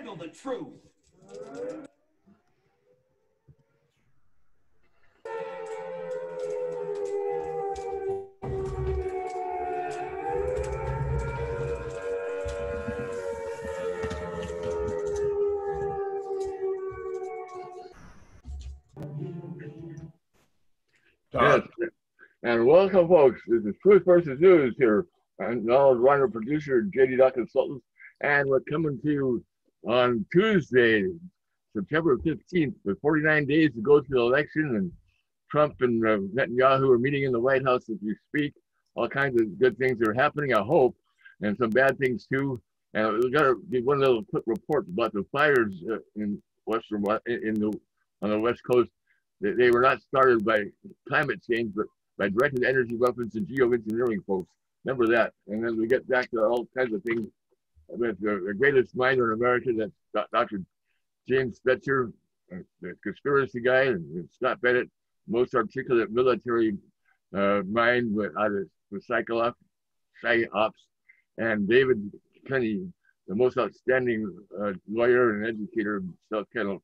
handle the truth. Yes. And welcome, folks. This is Truth versus News here. I'm Donald Reiner, producer, JD Doc Consultants, and we're coming to you on Tuesday, September 15th, with 49 days to go to the election, and Trump and Netanyahu are meeting in the White House as we speak. All kinds of good things are happening, I hope, and some bad things too. And we got to give one little quick report about the fires in western on the West Coast. They were not started by climate change, but by directed energy weapons and geoengineering, folks. Remember that. And then we get back to all kinds of things with the greatest miner in America, that's Dr. James Fetcher, the conspiracy guy, and Scott Bennett, most articulate military mind out of the psyops, and David Kenny, the most outstanding lawyer and educator of South Carolina.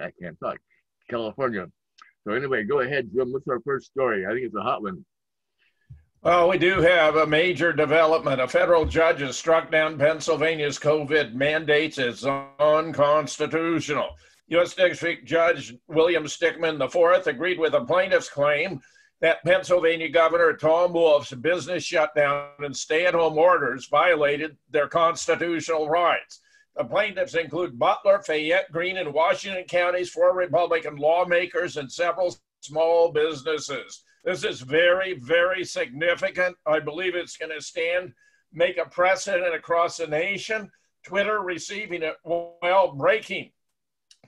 I can't talk. California. So anyway, go ahead, Jim. What's our first story? I think it's a hot one. Well, we do have a major development. A federal judge has struck down Pennsylvania's COVID mandates as unconstitutional. U.S. District Judge William Stickman IV agreed with the plaintiff's claim that Pennsylvania Governor Tom Wolf's business shutdown and stay-at-home orders violated their constitutional rights. The plaintiffs include Butler, Fayette, Greene, and Washington counties, 4 Republican lawmakers, and several small businesses. This is very, very significant. I believe it's going to make a precedent across the nation. Twitter receiving it well. Breaking.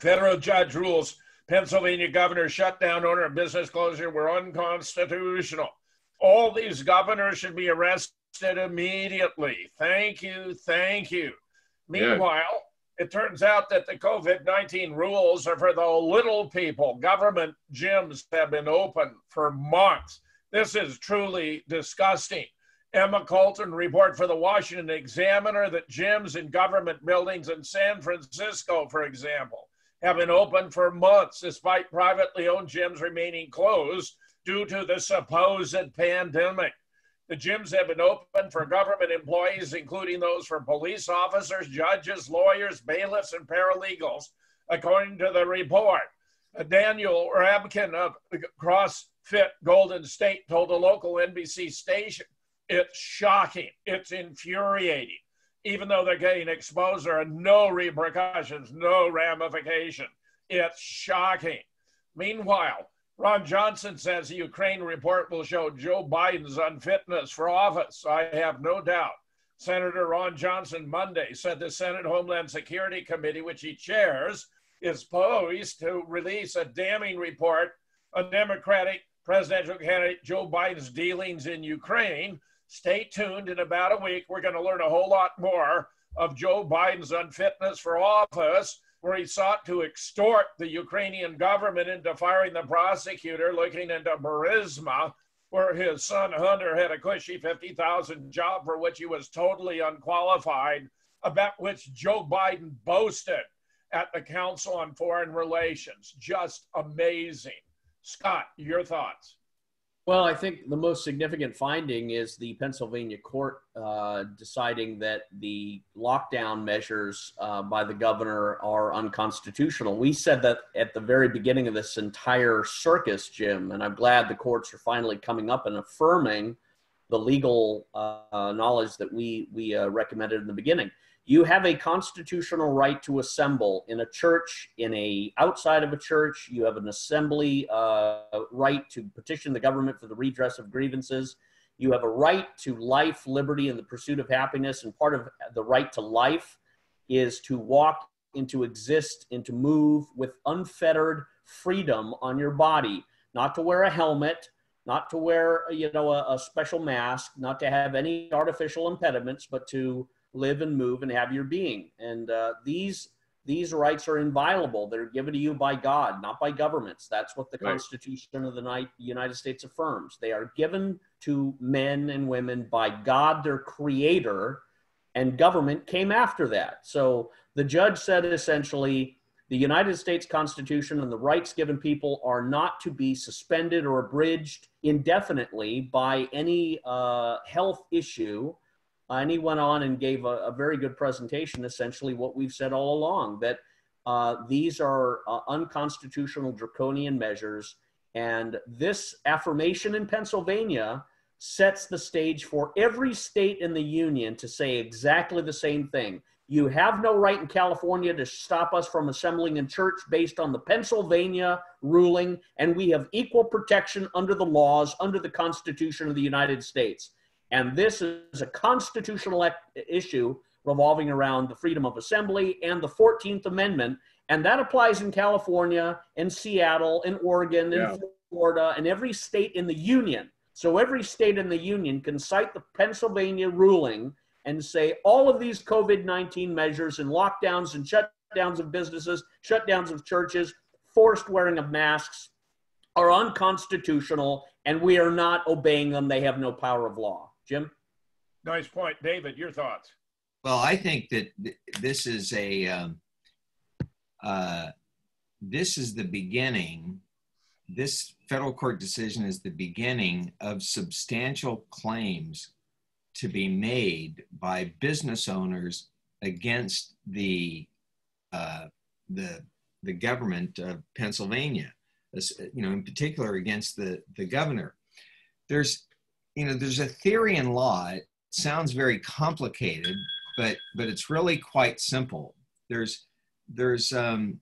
Federal judge rules Pennsylvania governor shutdown, order, and business closure were unconstitutional. All these governors should be arrested immediately. Thank you. Thank you. Meanwhile, it turns out that the COVID-19 rules are for the little people. Government gyms have been open for months. This is truly disgusting. Emma Colton report for the Washington Examiner that gyms in government buildings in San Francisco, for example, have been open for months despite privately owned gyms remaining closed due to the supposed pandemic. The gyms have been open for government employees, including those for police officers, judges, lawyers, bailiffs, and paralegals, according to the report. Daniel Rabkin of CrossFit Golden State told a local NBC station, "It's shocking. It's infuriating. Even though they're getting exposed, there are no repercussions, no ramification. It's shocking." Meanwhile, Ron Johnson says the Ukraine report will show Joe Biden's unfitness for office. I have no doubt. Senator Ron Johnson Monday said the Senate Homeland Security Committee, which he chairs, is poised to release a damning report on Democratic presidential candidate Joe Biden's dealings in Ukraine. Stay tuned. In about a week, we're going to learn a whole lot more of Joe Biden's unfitness for office, where he sought to extort the Ukrainian government into firing the prosecutor looking into Burisma, where his son Hunter had a cushy $50,000 job for which he was totally unqualified, about which Joe Biden boasted at the Council on Foreign Relations. Just amazing. Scott, your thoughts? Well, I think the most significant finding is the Pennsylvania court deciding that the lockdown measures by the governor are unconstitutional. We said that at the very beginning of this entire circus, Jim, and I'm glad the courts are finally coming up and affirming the legal knowledge that we recommended in the beginning. You have a constitutional right to assemble in a church, outside of a church. You have an assembly right to petition the government for the redress of grievances. You have a right to life, liberty, and the pursuit of happiness. And part of the right to life is to walk and to exist and to move with unfettered freedom on your body, not to wear a helmet, not to wear a special mask, not to have any artificial impediments, but to live and move and have your being. And these rights are inviolable. They're given to you by God, not by governments. That's what the Constitution of the United States affirms. They are given to men and women by God, their creator, and government came after that. So the judge said essentially, the United States Constitution and the rights given people are not to be suspended or abridged indefinitely by any health issue. And he went on and gave a very good presentation, essentially what we've said all along, that these are unconstitutional draconian measures. And this affirmation in Pennsylvania sets the stage for every state in the union to say exactly the same thing. You have no right in California to stop us from assembling in church based on the Pennsylvania ruling, and we have equal protection under the laws, under the Constitution of the United States. And this is a constitutional issue revolving around the freedom of assembly and the 14th Amendment, and that applies in California, in Seattle, in Oregon, in Florida, and every state in the union. So every state in the union can cite the Pennsylvania ruling and say all of these COVID-19 measures and lockdowns and shutdowns of businesses, shutdowns of churches, forced wearing of masks are unconstitutional, and we are not obeying them. They have no power of law. Jim? Nice point. David, your thoughts? Well, I think that this is the beginning. This federal court decision is the beginning of substantial claims to be made by business owners against the government of Pennsylvania, in particular against the governor. There's a theory in law. It sounds very complicated, but it's really quite simple. There's a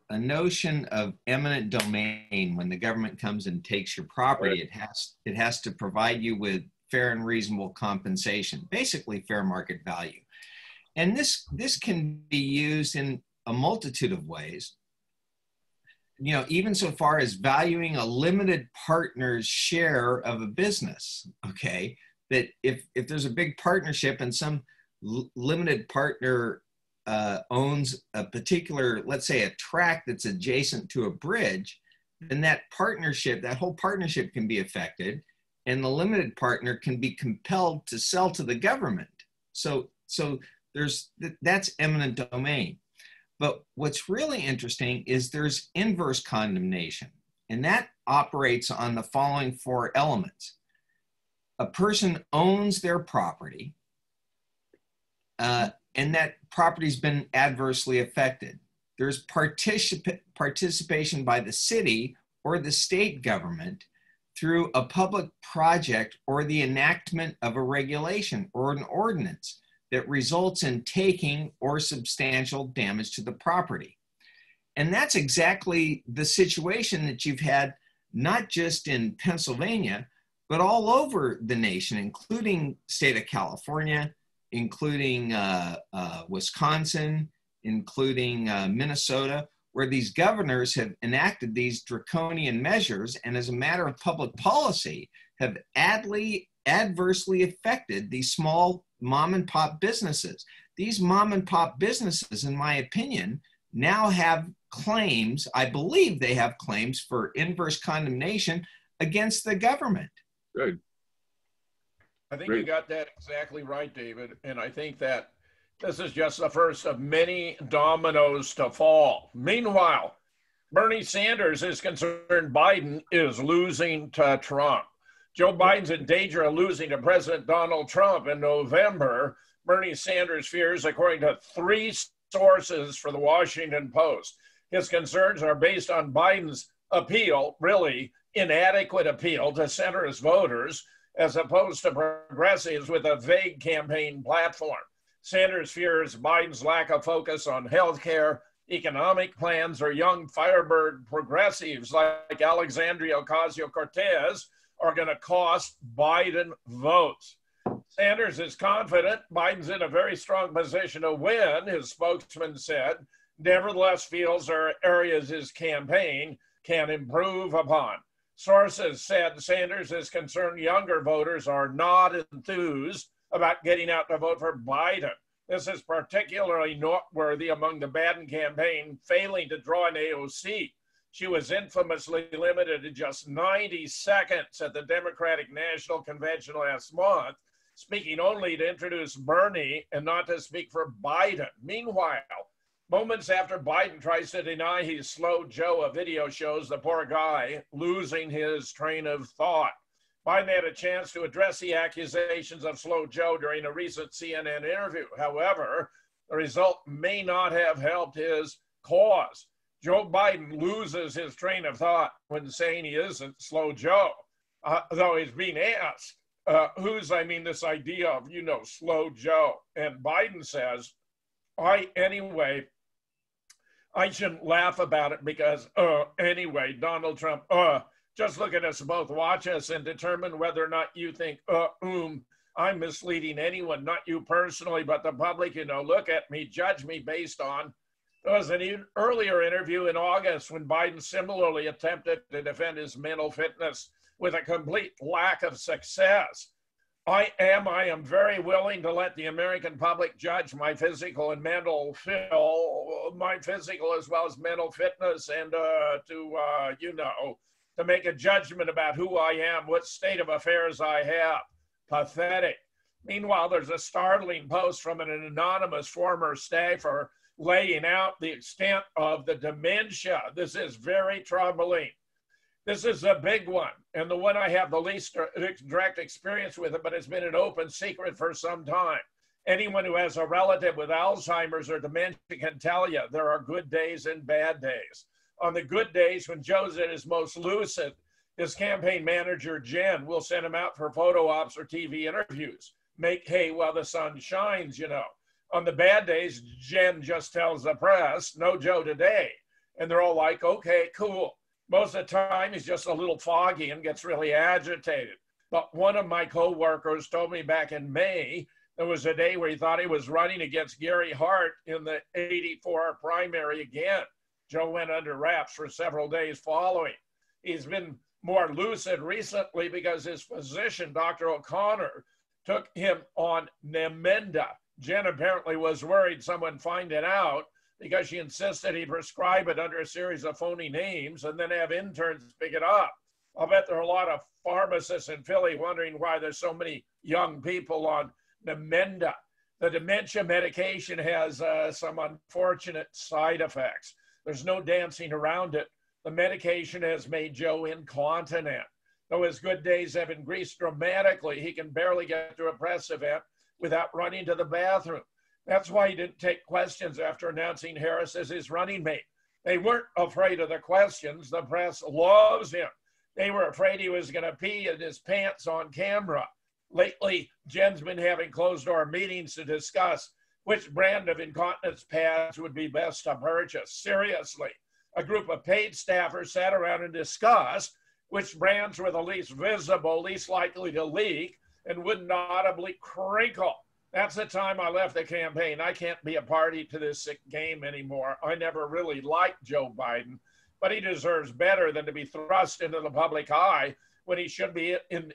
notion of eminent domain. When the government comes and takes your property, it has to provide you with fair and reasonable compensation, basically fair market value. And this can be used in a multitude of ways. Even so far as valuing a limited partner's share of a business, okay? That if there's a big partnership and some limited partner owns a particular, let's say, a tract that's adjacent to a bridge, then that whole partnership can be affected, and the limited partner can be compelled to sell to the government. So that's eminent domain. But what's really interesting is there's inverse condemnation, and that operates on the following four elements. A person owns their property, and that property's been adversely affected. There's participation by the city or the state government through a public project or the enactment of a regulation or an ordinance that results in taking or substantial damage to the property. And that's exactly the situation that you've had, not just in Pennsylvania, but all over the nation, including state of California, including Wisconsin, including Minnesota, where these governors have enacted these draconian measures and as a matter of public policy have adversely affected these small mom and pop businesses. These mom and pop businesses, in my opinion, now have claims, I believe they have claims for inverse condemnation against the government. Good. I think you got that exactly right, David. And I think that this is just the first of many dominoes to fall. Meanwhile, Bernie Sanders is concerned Biden is losing to Trump. Joe Biden's in danger of losing to President Donald Trump in November. Bernie Sanders fears, according to three sources for the Washington Post. His concerns are based on Biden's appeal, really inadequate appeal to centrist voters, as opposed to progressives with a vague campaign platform. Sanders fears Biden's lack of focus on health care, economic plans, or young firebird progressives like Alexandria Ocasio-Cortez are going to cost Biden votes. Sanders is confident Biden's in a very strong position to win, his spokesman said, nevertheless feels there are areas his campaign can improve upon. Sources said Sanders is concerned younger voters are not enthused about getting out to vote for Biden. This is particularly noteworthy among the Biden campaign failing to draw an AOC. She was infamously limited to just 90 seconds at the Democratic National Convention last month speaking only to introduce Bernie and not to speak for Biden. Meanwhile, moments after Biden tries to deny he's Slow Joe, a video shows the poor guy losing his train of thought. Biden had a chance to address the accusations of Slow Joe during a recent CNN interview. However, the result may not have helped his cause. Joe Biden loses his train of thought when saying he isn't Slow Joe, though he's being asked, this idea of, Slow Joe. And Biden says, I shouldn't laugh about it because, anyway, Donald Trump, just look at us both, watch us and determine whether or not you think, I'm misleading anyone, not you personally, but the public, look at me, judge me based on. There was an earlier interview in August when Biden similarly attempted to defend his mental fitness with a complete lack of success. I am very willing to let the American public judge my physical and mental my physical as well as mental fitness, and to make a judgment about who I am, what state of affairs I have. Pathetic. Meanwhile, there's a startling post from an anonymous former staffer laying out the extent of the dementia. This is very troubling. This is a big one, and the one I have the least direct experience with it, but it's been an open secret for some time. Anyone who has a relative with Alzheimer's or dementia can tell you there are good days and bad days. On the good days, when Joe's at his most lucid, his campaign manager, Jen, will send him out for photo ops or TV interviews. Make hay while the sun shines, On the bad days, Jen just tells the press, no Joe today. And they're all like, okay, cool. Most of the time, he's just a little foggy and gets really agitated. But one of my coworkers told me back in May, there was a day where he thought he was running against Gary Hart in the 84 primary again. Joe went under wraps for several days following. He's been more lucid recently because his physician, Dr. O'Connor, took him on Namenda. Jen apparently was worried someone find it out because she insisted he prescribe it under a series of phony names and then have interns pick it up. I'll bet there are a lot of pharmacists in Philly wondering why there's so many young people on Namenda. The dementia medication has some unfortunate side effects. There's no dancing around it. The medication has made Joe incontinent. Though his good days have increased dramatically, he can barely get to a press event without running to the bathroom. That's why he didn't take questions after announcing Harris as his running mate. They weren't afraid of the questions. The press loves him. They were afraid he was going to pee in his pants on camera. Lately, Jen's been having closed-door meetings to discuss which brand of incontinence pads would be best to purchase. Seriously, a group of paid staffers sat around and discussed which brands were the least visible, least likely to leak, and wouldn't audibly crinkle. That's the time I left the campaign. I can't be a party to this sick game anymore. I never really liked Joe Biden, but he deserves better than to be thrust into the public eye when he should be in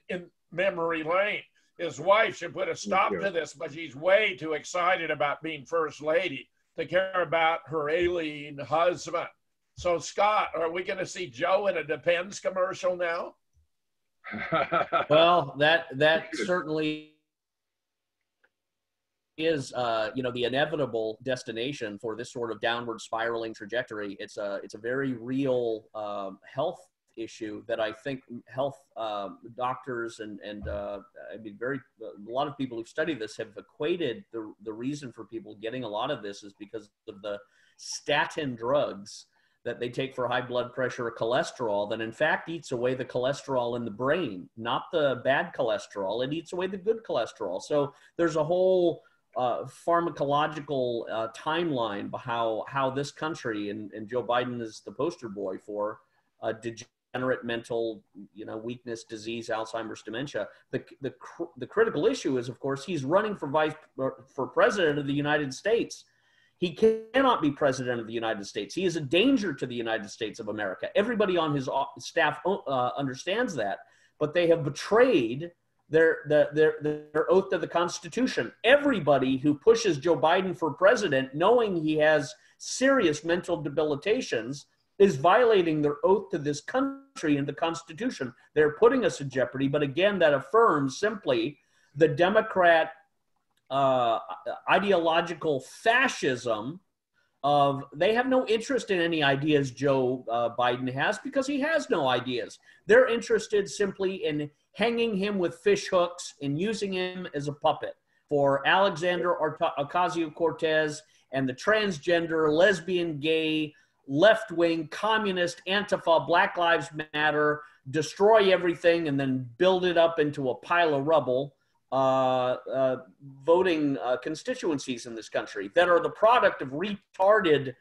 memory lane. His wife should put a stop to this, but she's way too excited about being first lady to care about her alien husband. So, Scott, are we going to see Joe in a Depends commercial now? Well, that certainly is, the inevitable destination for this sort of downward spiraling trajectory. It's a very real health issue that I think health doctors and a lot of people who've studied this have equated the reason for people getting a lot of this is because of the statin drugs that they take for high blood pressure or cholesterol that in fact eats away the cholesterol in the brain, not the bad cholesterol. It eats away the good cholesterol. So there's a whole pharmacological timeline how this country, and Joe Biden is the poster boy for degenerate mental, weakness, disease, Alzheimer's, dementia. The critical issue is, of course, he's running for president of the United States. He cannot be president of the United States. He is a danger to the United States of America. Everybody on his staff understands that, but they have betrayed their oath to the Constitution. Everybody who pushes Joe Biden for president, knowing he has serious mental debilitations, is violating their oath to this country and the Constitution. They're putting us in jeopardy. But again, that affirms simply the Democrat ideological fascism of they have no interest in any ideas Joe Biden has, because he has no ideas. They're interested simply in hanging him with fish hooks and using him as a puppet for Alexander Ocasio-Cortez and the transgender, lesbian, gay, left-wing, communist, Antifa, Black Lives Matter, destroy everything and then build it up into a pile of rubble voting constituencies in this country that are the product of retarded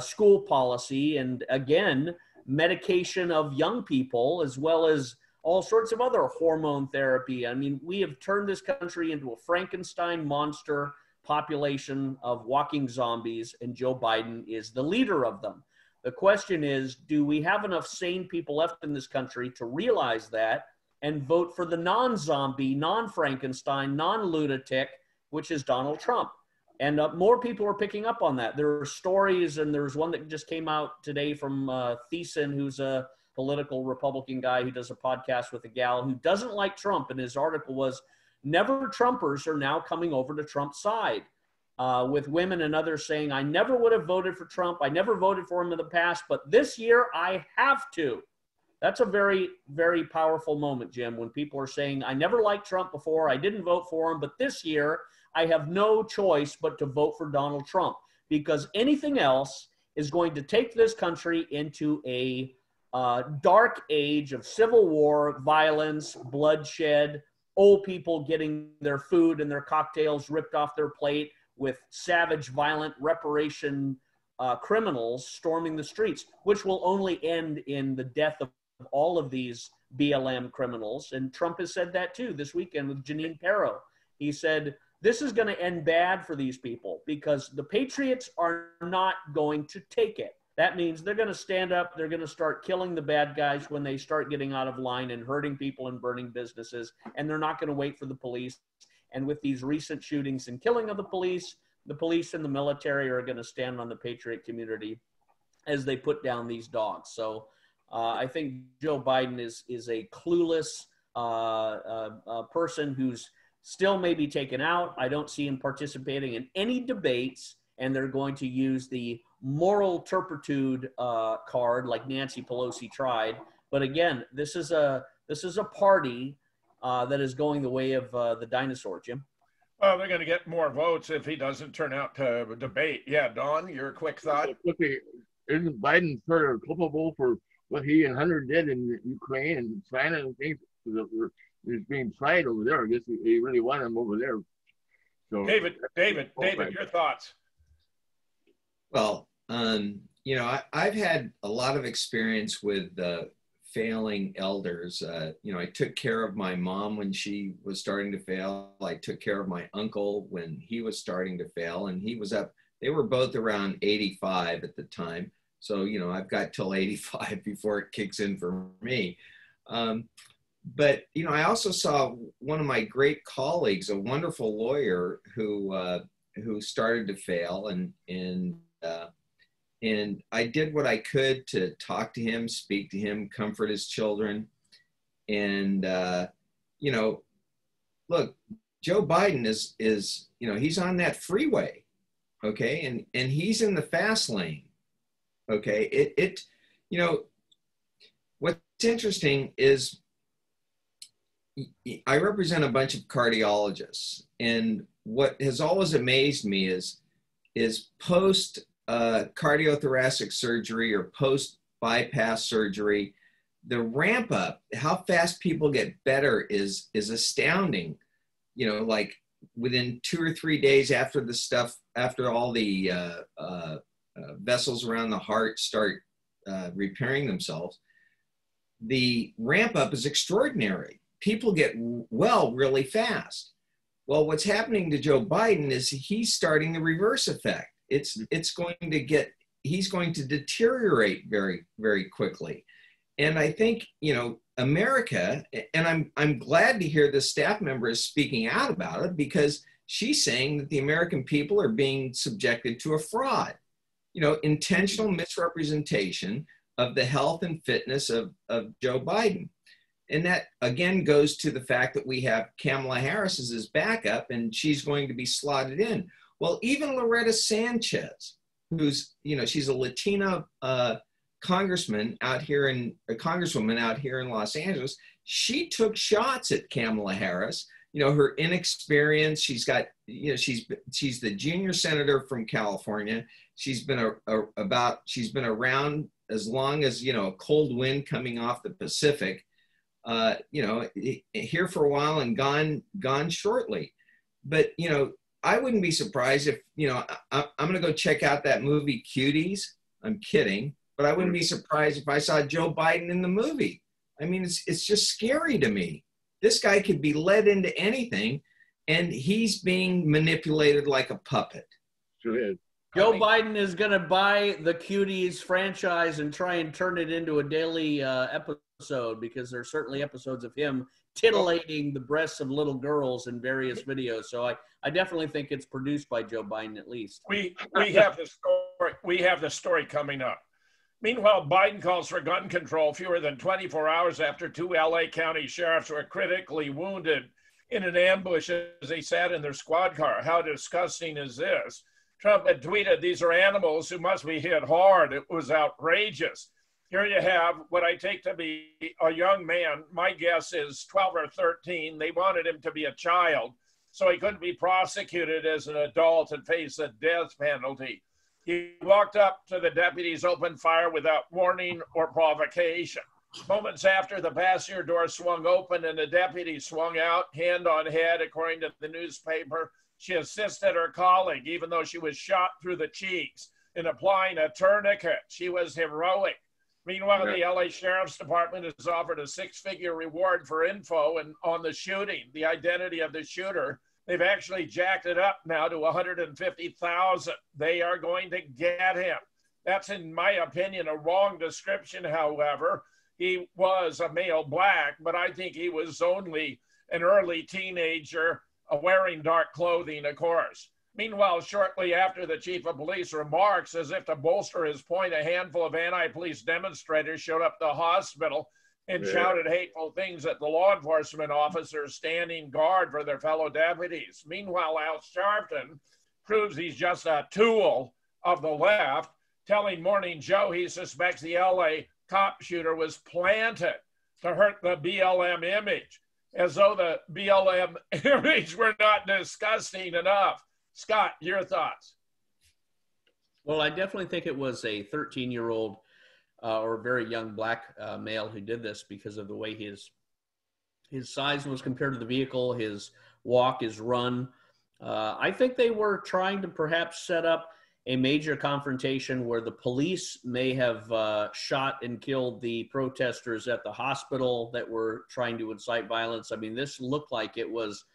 school policy and, again, medication of young people, as well as all sorts of other hormone therapy. I mean, we have turned this country into a Frankenstein monster population of walking zombies, and Joe Biden is the leader of them. The question is, do we have enough sane people left in this country to realize that and vote for the non-zombie, non-Frankenstein, non-lunatic, which is Donald Trump? And more people are picking up on that. There are stories, and there's one that just came out today from Thiessen, who's a political Republican guy who does a podcast with a gal who doesn't like Trump. And his article was, never Trumpers are now coming over to Trump's side, with women and others saying, I never would have voted for Trump. I never voted for him in the past, but this year I have to. That's a very, very powerful moment, Jim, when people are saying, I never liked Trump before, I didn't vote for him, but this year I have no choice but to vote for Donald Trump, because anything else is going to take this country into a dark age of civil war, violence, bloodshed, old people getting their food and their cocktails ripped off their plate with savage, violent reparation criminals storming the streets, which will only end in the death of all of these BLM criminals. And Trump has said that too this weekend with Janine Pirro. He said, this is going to end bad for these people because the patriots are not going to take it. That means they're going to stand up. They're going to start killing the bad guys when they start getting out of line and hurting people and burning businesses. And they're not going to wait for the police. And with these recent shootings and killing of the police and the military are going to stand on the patriot community as they put down these dogs. So I think Joe Biden is a clueless person who's still may be taken out. I don't see him participating in any debates, and they're going to use the moral turpitude card like Nancy Pelosi tried. But again, this is a party that is going the way of the dinosaur, Jim. Well, they're going to get more votes if he doesn't turn out to debate. Yeah, Don, your quick thought? Isn't Biden sort of culpable for what he and Hunter did in Ukraine and China and things that were being tried over there? I guess he really wanted them over there. So, David, your thoughts? Well, you know, I've had a lot of experience with failing elders. You know, I took care of my mom when she was starting to fail. I took care of my uncle when he was starting to fail, and he was up. They were both around 85 at the time. So, you know, I've got till 85 before it kicks in for me. But, you know, I also saw one of my great colleagues, a wonderful lawyer who started to fail, and I did what I could to talk to him, speak to him, comfort his children. And, you know, look, Joe Biden is, you know, he's on that freeway, okay? And he's in the fast lane, okay? You know, what's interesting is I represent a bunch of cardiologists, and what has always amazed me is post cardiothoracic surgery or post bypass surgery, the ramp up, how fast people get better is astounding. You know, like within 2 or 3 days after the stuff, after all the vessels around the heart start repairing themselves, the ramp up is extraordinary. People get well really fast. Well, what's happening to Joe Biden is he's starting the reverse effect. He's going to deteriorate very, very quickly. And I think, you know, America, and I'm glad to hear the staff member is speaking out about it, because she's saying that the American people are being subjected to a fraud, you know, intentional misrepresentation of the health and fitness of Joe Biden. And that again goes to the fact that we have Kamala Harris as his backup and she's going to be slotted in. Well, even Loretta Sanchez, who's, she's a Latina congresswoman out here in Los Angeles, she took shots at Kamala Harris. Her inexperience. She's got, she's the junior senator from California. She's been she's been around as long as, a cold wind coming off the Pacific, here for a while and gone shortly. But, I wouldn't be surprised if, I'm going to go check out that movie Cuties. I'm kidding, but I wouldn't be surprised if I saw Joe Biden in the movie. I mean, it's just scary to me. This guy could be led into anything, and he's being manipulated like a puppet. Sure is. Joe Biden is going to buy the Cuties franchise and try and turn it into a daily episode, because there's certainly episodes of him titillating the breasts of little girls in various videos. So I definitely think it's produced by Joe Biden at least. We have the story. We have the story coming up. Meanwhile, Biden calls for gun control fewer than 24 hours after 2 LA County sheriffs were critically wounded in an ambush as they sat in their squad car. How disgusting is this? Trump had tweeted, "These are animals who must be hit hard." It was outrageous. Here you have what I take to be a young man. My guess is 12 or 13. They wanted him to be a child, so he couldn't be prosecuted as an adult and face a death penalty. He walked up to the deputies, opened fire without warning or provocation. Moments after, the passenger door swung open and the deputy swung out, hand on head, according to the newspaper. She assisted her colleague, even though she was shot through the cheeks, in applying a tourniquet. She was heroic. Meanwhile, the LA Sheriff's Department has offered a 6-figure reward for info on the shooting, the identity of the shooter. They've actually jacked it up now to $150,000. They are going to get him. That's, in my opinion, a wrong description, however. He was a male black, but I think he was only an early teenager wearing dark clothing, of course. Meanwhile, shortly after the chief of police remarks, as if to bolster his point, a handful of anti-police demonstrators showed up at the hospital and shouted hateful things at the law enforcement officers standing guard for their fellow deputies. Meanwhile, Al Sharpton proves he's just a tool of the left, telling Morning Joe he suspects the LA cop shooter was planted to hurt the BLM image, as though the BLM image were not disgusting enough. Scott, your thoughts? Well, I definitely think it was a 13-year-old or very young black male who did this because of the way his size was compared to the vehicle, his walk, his run. I think they were trying to perhaps set up a major confrontation where the police may have shot and killed the protesters at the hospital that were trying to incite violence. I mean, this looked like it was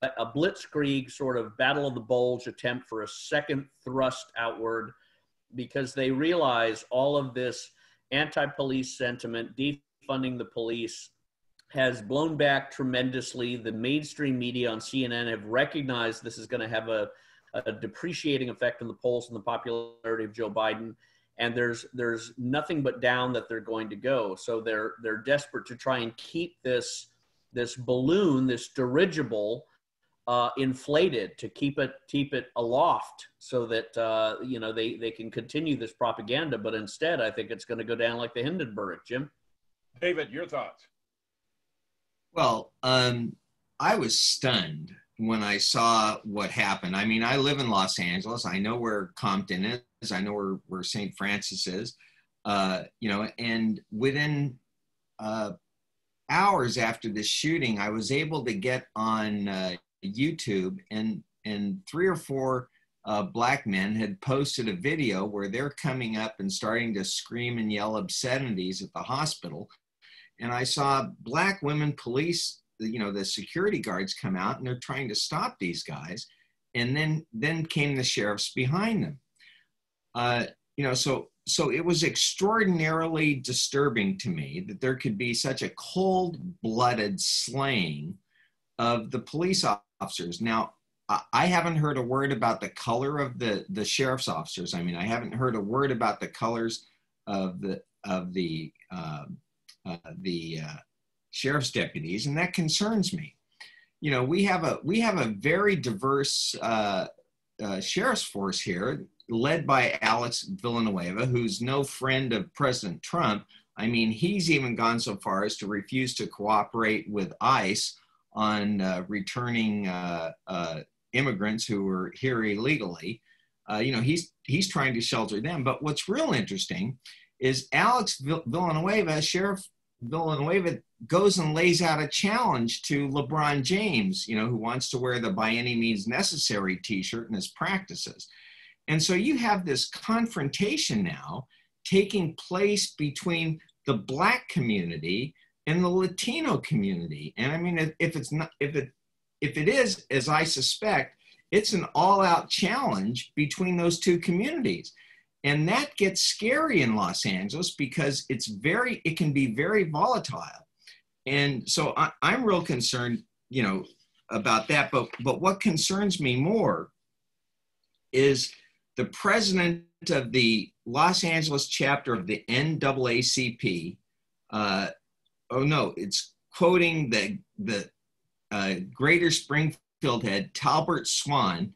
a blitzkrieg sort of battle of the bulge attempt for a second thrust outward, because they realize all of this anti-police sentiment, defunding the police, has blown back tremendously. The mainstream media on CNN have recognized this is going to have a depreciating effect on the polls and the popularity of Joe Biden. And there's nothing but down that they're going to go. So they're desperate to try and keep this balloon, this dirigible, inflated, to keep it aloft, so that they can continue this propaganda. But instead, I think it's going to go down like the Hindenburg. Jim? David, your thoughts? Well, I was stunned when I saw what happened. I mean, I live in Los Angeles. I know where Compton is. I know where St. Francis is. And within hours after the shooting, I was able to get on YouTube, and 3 or 4 black men had posted a video where they're coming up and starting to scream and yell obscenities at the hospital. And I saw black women police, the security guards, come out, and they're trying to stop these guys. And then came the sheriffs behind them. So it was extraordinarily disturbing to me that there could be such a cold-blooded slaying of the police officers. Now, I haven't heard a word about the color of the sheriff's officers. I mean, I haven't heard a word about the colors of the sheriff's deputies, and that concerns me. You know, we have a very diverse sheriff's force here, led by Alex Villanueva, who's no friend of President Trump. I mean, he's even gone so far as to refuse to cooperate with ICE on returning immigrants who were here illegally. You know, he's trying to shelter them. But what's real interesting is Alex Villanueva, Sheriff Villanueva, goes and lays out a challenge to LeBron James, you know, who wants to wear the by any means necessary t-shirt in his practices. And so you have this confrontation now taking place between the Black community and the Latino community. And I mean, if it is, as I suspect, it's an all-out challenge between those two communities. And that gets scary in Los Angeles because it can be very volatile. And so I'm real concerned, you know, about that. But what concerns me more is the president of the Los Angeles chapter of the NAACP. It's quoting the Greater Springfield head, Talbert Swan,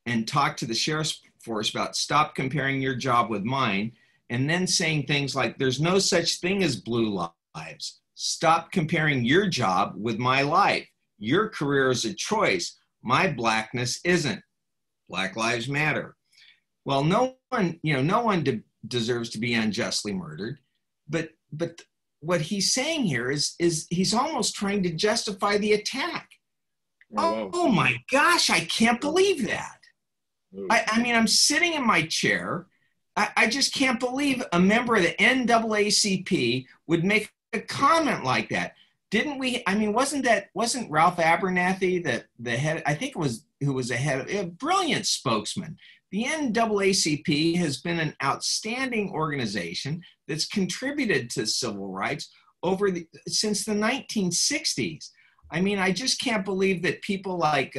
and talked to the sheriff's force about stop comparing your job with mine, and then saying things like, there's no such thing as blue lives. Stop comparing your job with my life. Your career is a choice. My Blackness isn't. Black Lives Matter. Well, no one deserves to be unjustly murdered, but what he's saying here is he's almost trying to justify the attack. Oh my gosh, I can't believe that. I mean, I'm sitting in my chair. I just can't believe a member of the NAACP would make a comment like that. Didn't we? I mean, wasn't Ralph Abernathy the head? I think it was who was a brilliant spokesman. The NAACP has been an outstanding organization that's contributed to civil rights since the 1960s. I mean, I just can't believe that people like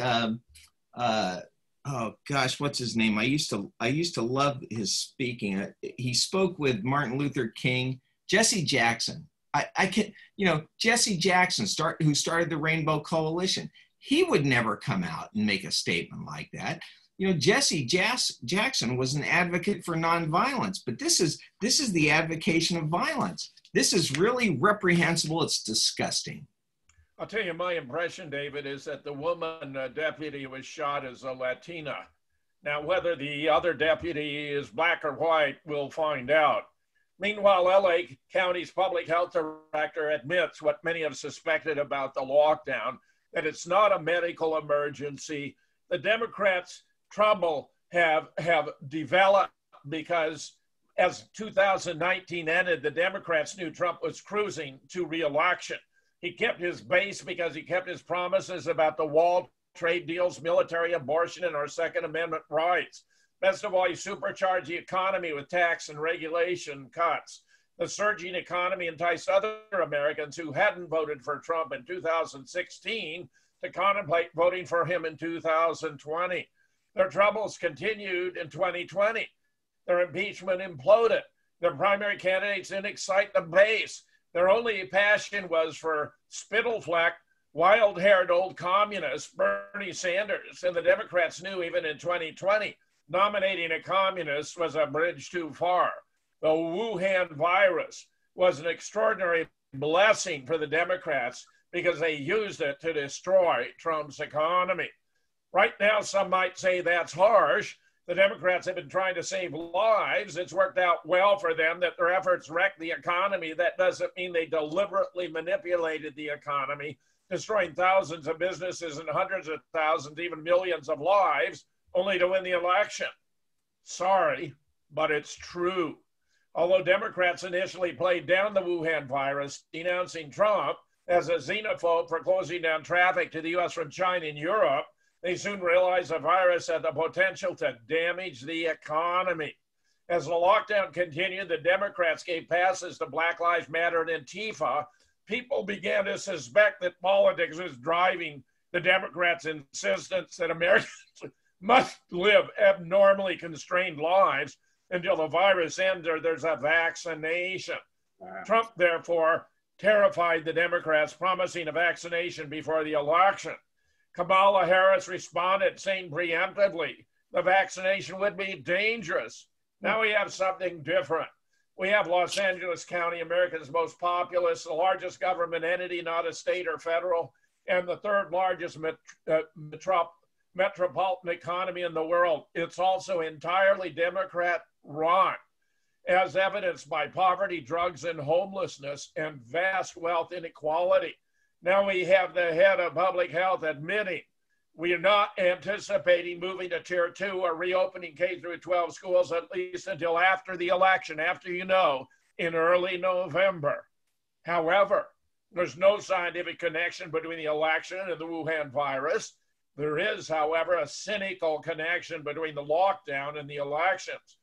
oh gosh, what's his name? I used to love his speaking. He spoke with Martin Luther King, Jesse Jackson. I can, you know, Jesse Jackson who started the Rainbow Coalition. He would never come out and make a statement like that. You know, Jesse Jackson was an advocate for nonviolence, but this is the advocation of violence. This is really reprehensible. It's disgusting. I'll tell you, my impression, David, is that the woman deputy who was shot is a Latina. Now, whether the other deputy is Black or white, we'll find out. Meanwhile, LA County's public health director admits what many have suspected about the lockdown, that it's not a medical emergency. The Democrats' trouble have developed because as 2019 ended, the Democrats knew Trump was cruising to re-election. He kept his base because he kept his promises about the wall, trade deals, military, abortion, and our Second Amendment rights. Best of all, he supercharged the economy with tax and regulation cuts. The surging economy enticed other Americans who hadn't voted for Trump in 2016 to contemplate voting for him in 2020. Their troubles continued in 2020. Their impeachment imploded. Their primary candidates didn't excite the base. Their only passion was for spittle-flecked, wild-haired old communist Bernie Sanders. And the Democrats knew even in 2020, nominating a communist was a bridge too far. The Wuhan virus was an extraordinary blessing for the Democrats because they used it to destroy Trump's economy. Right now, some might say that's harsh. The Democrats have been trying to save lives. It's worked out well for them that their efforts wrecked the economy. That doesn't mean they deliberately manipulated the economy, destroying thousands of businesses and hundreds of thousands, even millions of lives, only to win the election. Sorry, but it's true. Although Democrats initially played down the Wuhan virus, denouncing Trump as a xenophobe for closing down traffic to the U.S. from China and Europe, they soon realized the virus had the potential to damage the economy. As the lockdown continued, the Democrats gave passes to Black Lives Matter and Antifa. People began to suspect that politics was driving the Democrats' insistence that Americans must live abnormally constrained lives until the virus ends or there's a vaccination. Wow. Trump, therefore, terrified the Democrats, promising a vaccination before the election. Kamala Harris responded, saying preemptively the vaccination would be dangerous. Now we have something different. We have Los Angeles County, America's most populous, the largest government entity, not a state or federal, and the third largest metropolitan economy in the world. It's also entirely Democrat run, as evidenced by poverty, drugs, and homelessness, and vast wealth inequality. Now we have the head of public health admitting we are not anticipating moving to tier 2 or reopening K through 12 schools, at least until after the election, after in early November. However, there's no scientific connection between the election and the Wuhan virus. There is, however, a cynical connection between the lockdown and the elections.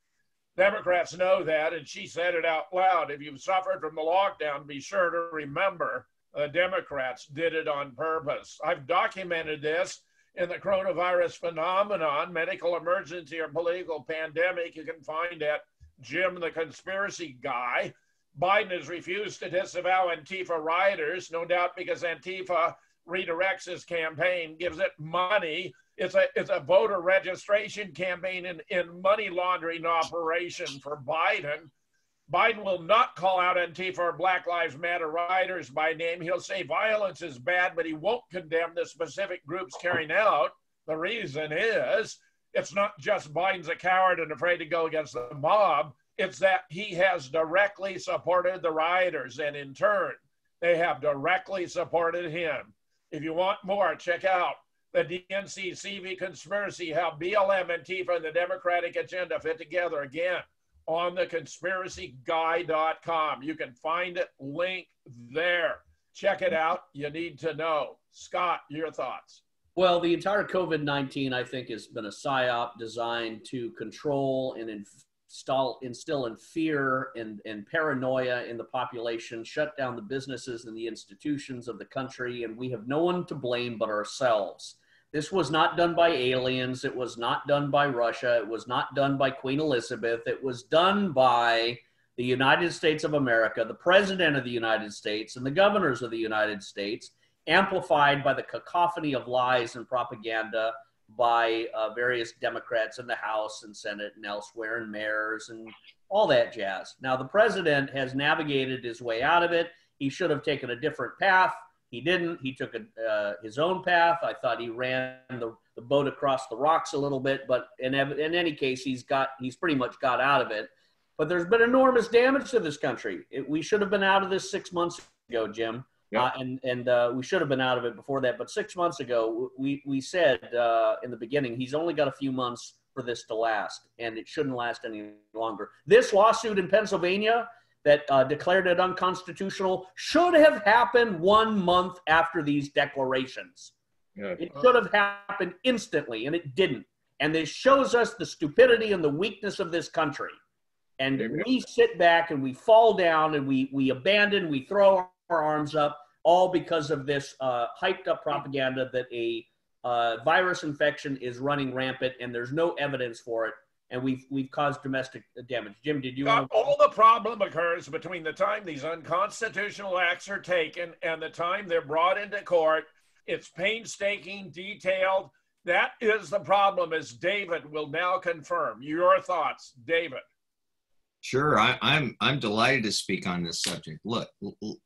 Democrats know that, and she said it out loud. If you've suffered from the lockdown, be sure to remember the Democrats did it on purpose. I've documented this in the coronavirus phenomenon, medical emergency or political pandemic. You can find at Jim the Conspiracy Guy. Biden has refused to disavow Antifa rioters, no doubt because Antifa redirects his campaign, gives it money. It's a voter registration campaign in money laundering operation for Biden. Biden will not call out Antifa or Black Lives Matter rioters by name. He'll say violence is bad, but he won't condemn the specific groups carrying out. The reason is it's not just Biden's a coward and afraid to go against the mob. It's that he has directly supported the rioters, and in turn, they have directly supported him. If you want more, check out the DNC CV conspiracy, how BLM, Antifa, and the Democratic agenda fit together again on theconspiracyguy.com. You can find it, link there. Check it out. You need to know. Scott, your thoughts? Well, the entire COVID-19, I think, has been a psyop designed to control and instill in fear and paranoia in the population, shut down the businesses and the institutions of the country, and we have no one to blame but ourselves. This was not done by aliens. It was not done by Russia. It was not done by Queen Elizabeth. It was done by the United States of America, the President of the United States, and the governors of the United States, amplified by the cacophony of lies and propaganda by various Democrats in the House and Senate and elsewhere, and mayors and all that jazz. Now, the president has navigated his way out of it. He should have taken a different path. He didn't. He took his own path. I thought he ran the boat across the rocks a little bit, but in any case, he's pretty much got out of it. But there's been enormous damage to this country. We should have been out of this 6 months ago, Jim. Yeah. We should have been out of it before that. But 6 months ago, we said in the beginning, he's only got a few months for this to last, and it shouldn't last any longer. This lawsuit in Pennsylvania that declared it unconstitutional should have happened 1 month after these declarations. Yeah. It should have happened instantly, and it didn't. And this shows us the stupidity and the weakness of this country. And we sit back and we fall down and we abandon, we throw our arms up, all because of this hyped up propaganda that a virus infection is running rampant and there's no evidence for it. And we've caused domestic damage. Jim, did you want to... All the problem occurs between the time these unconstitutional acts are taken and the time they're brought into court. It's painstaking, detailed. That is the problem, as David will now confirm. Your thoughts, David. Sure, I'm delighted to speak on this subject. Look,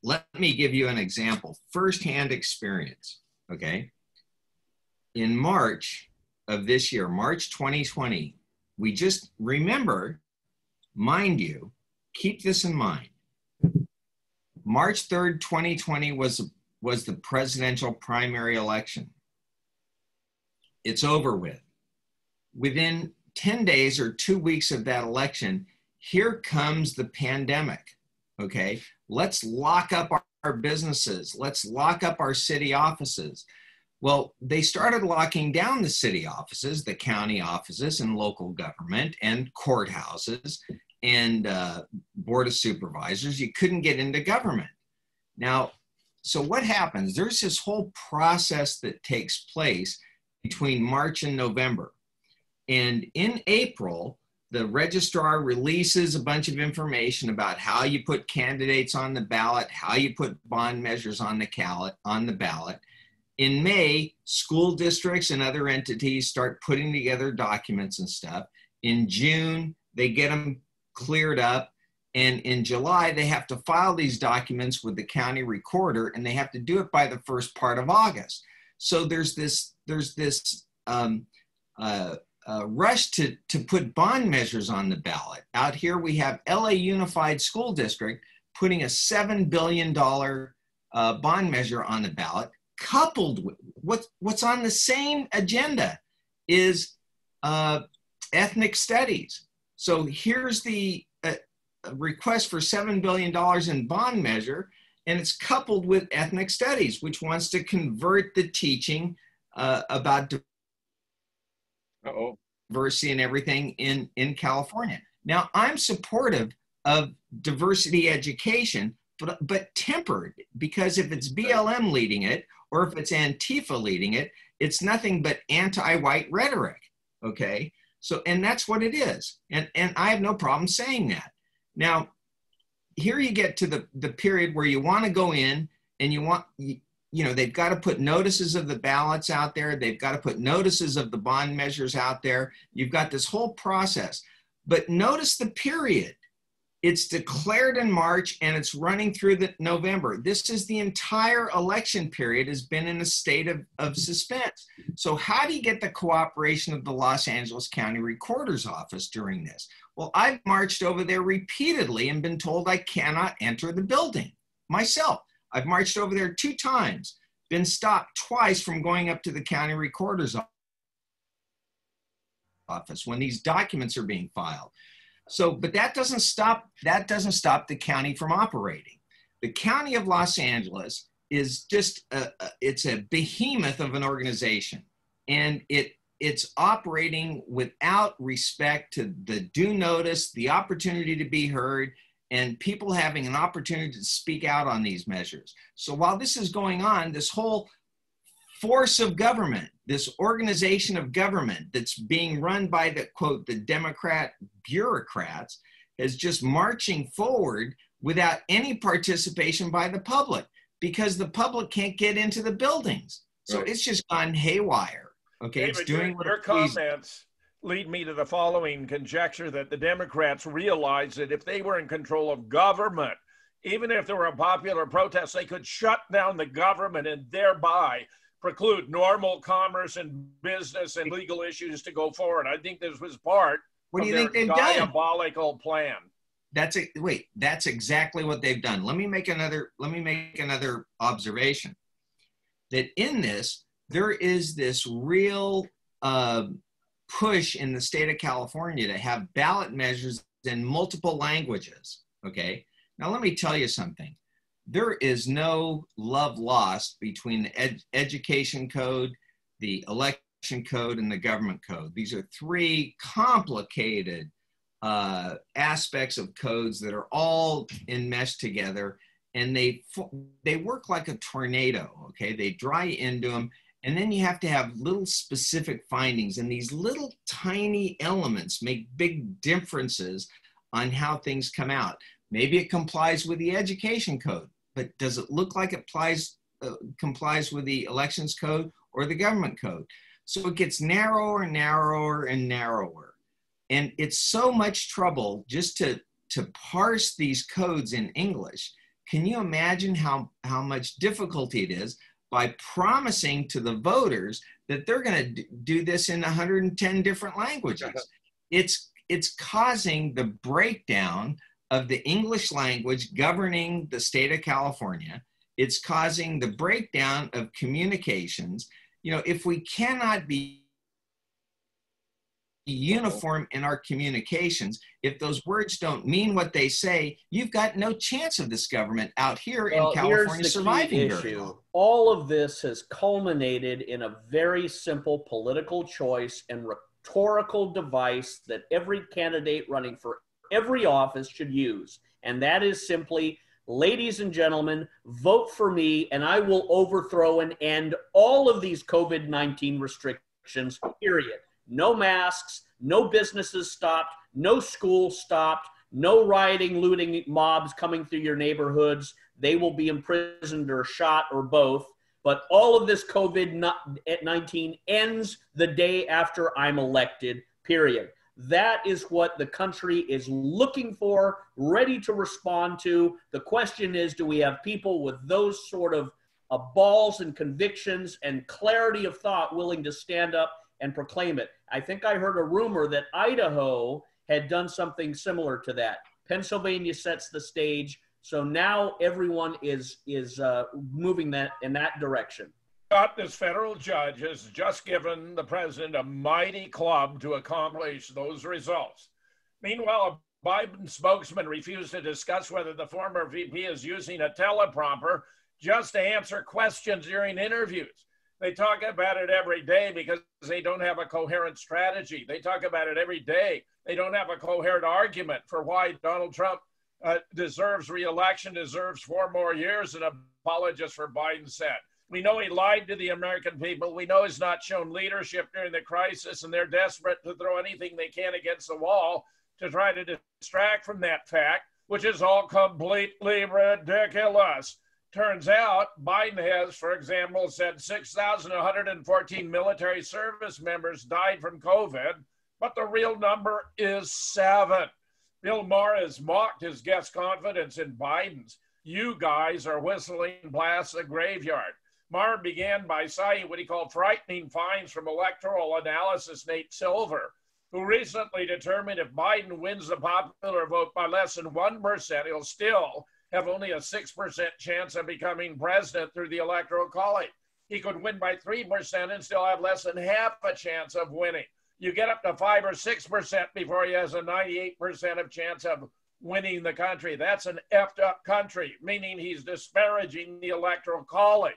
let me give you an example, firsthand experience, okay? In March of this year, March 2020, we just remember, mind you, keep this in mind. March 3rd, 2020 was the presidential primary election. It's over with. Within 10 days or 2 weeks of that election, here comes the pandemic, okay? Let's lock up our businesses. Let's lock up our city offices. Well, they started locking down the city offices, the county offices and local government and courthouses and board of supervisors. You couldn't get into government. Now, so what happens? There's this whole process that takes place between March and November. And in April, the registrar releases a bunch of information about how you put candidates on the ballot, how you put bond measures on the ballot. In May, school districts and other entities start putting together documents and stuff. In June, they get them cleared up. And in July, they have to file these documents with the county recorder, and they have to do it by the first part of August. So there's this rush to put bond measures on the ballot. Out here, we have LA Unified School District putting a $7 billion bond measure on the ballot, coupled with what's on the same agenda is ethnic studies. So here's the request for $7 billion in bond measure, and it's coupled with ethnic studies, which wants to convert the teaching about diversity and everything in California. Now, I'm supportive of diversity education, but tempered, because if it's BLM leading it, or if it's Antifa leading it, it's nothing but anti-white rhetoric, okay? So, and that's what it is. And I have no problem saying that. Now, here you get to the period where you want to go in and they've got to put notices of the ballots out there. They've got to put notices of the bond measures out there. You've got this whole process. But notice the period. It's declared in March and it's running through November. This is the entire election period has been in a state of suspense. So how do you get the cooperation of the Los Angeles County Recorder's Office during this? Well, I've marched over there repeatedly and been told I cannot enter the building myself. I've marched over there 2 times, been stopped twice from going up to the county recorder's office when these documents are being filed. So, but that doesn't stop the county from operating. The County of Los Angeles is just it's a behemoth of an organization, and it's operating without respect to the due notice, the opportunity to be heard, and people having an opportunity to speak out on these measures. So while this is going on, this whole force of government, this organization of government that's being run by the, quote, the Democrat bureaucrats, is just marching forward without any participation by the public, because the public can't get into the buildings. So right. It's just gone haywire. Okay, David, it's doing your comments lead me to the following conjecture, that the Democrats realized that if they were in control of government, even if there were a popular protest, they could shut down the government and thereby preclude normal commerce and business and legal issues to go forward. I think this was part of their diabolical plan. That's exactly what they've done. Let me make another observation. That in this, there is this real push in the state of California to have ballot measures in multiple languages. Okay. Now let me tell you something. There is no love lost between the education code, the election code, and the government code. These are 3 complicated aspects of codes that are all enmeshed together, and they work like a tornado. Okay, they dry into them, and then you have to have little specific findings, and these little tiny elements make big differences on how things come out. Maybe it complies with the education code, but does it look like it complies with the elections code or the government code? So it gets narrower and narrower and narrower. And it's so much trouble just to parse these codes in English. Can you imagine how much difficulty it is by promising to the voters that they're going to do this in 110 different languages? It's causing the breakdown of the English language governing the state of California. It's causing the breakdown of communications. You know, if we cannot be uniform in our communications, if those words don't mean what they say, you've got no chance of this government out here in California surviving very long. All of this has culminated in a very simple political choice and rhetorical device that every candidate running for every office should use. And that is simply, ladies and gentlemen, vote for me and I will overthrow and end all of these COVID-19 restrictions, period. No masks, No businesses stopped, no schools stopped, no rioting, looting mobs coming through your neighborhoods. They will be imprisoned or shot or both. But all of this COVID-19 ends the day after I'm elected, period. That is what the country is looking for, ready to respond to. The question is, do we have people with those sort of balls and convictions and clarity of thought willing to stand up and proclaim it? I think I heard a rumor that Idaho had done something similar to that. Pennsylvania sets the stage. So now everyone is moving that in that direction. This federal judge has just given the president a mighty club to accomplish those results. Meanwhile, a Biden spokesman refused to discuss whether the former VP is using a teleprompter just to answer questions during interviews. They talk about it every day because they don't have a coherent strategy. They talk about it every day. They don't have a coherent argument for why Donald Trump deserves re-election, deserves 4 more years, and apologists for Biden said. We know he lied to the American people. We know he's not shown leadership during the crisis, and they're desperate to throw anything they can against the wall to try to distract from that fact, which is all completely ridiculous. Turns out Biden has, for example, said 6,114 military service members died from COVID, but the real number is 7. Bill Maher has mocked his guest confidence in Biden's. You guys are whistling past the graveyard. Maher began by citing what he called frightening finds from electoral analysis Nate Silver, who recently determined if Biden wins the popular vote by less than 1%, he'll still have only a 6% chance of becoming president through the Electoral College. He could win by 3% and still have less than half a chance of winning. You get up to 5 or 6% before he has a 98% of chance of winning the country. That's an effed up country, meaning he's disparaging the Electoral College.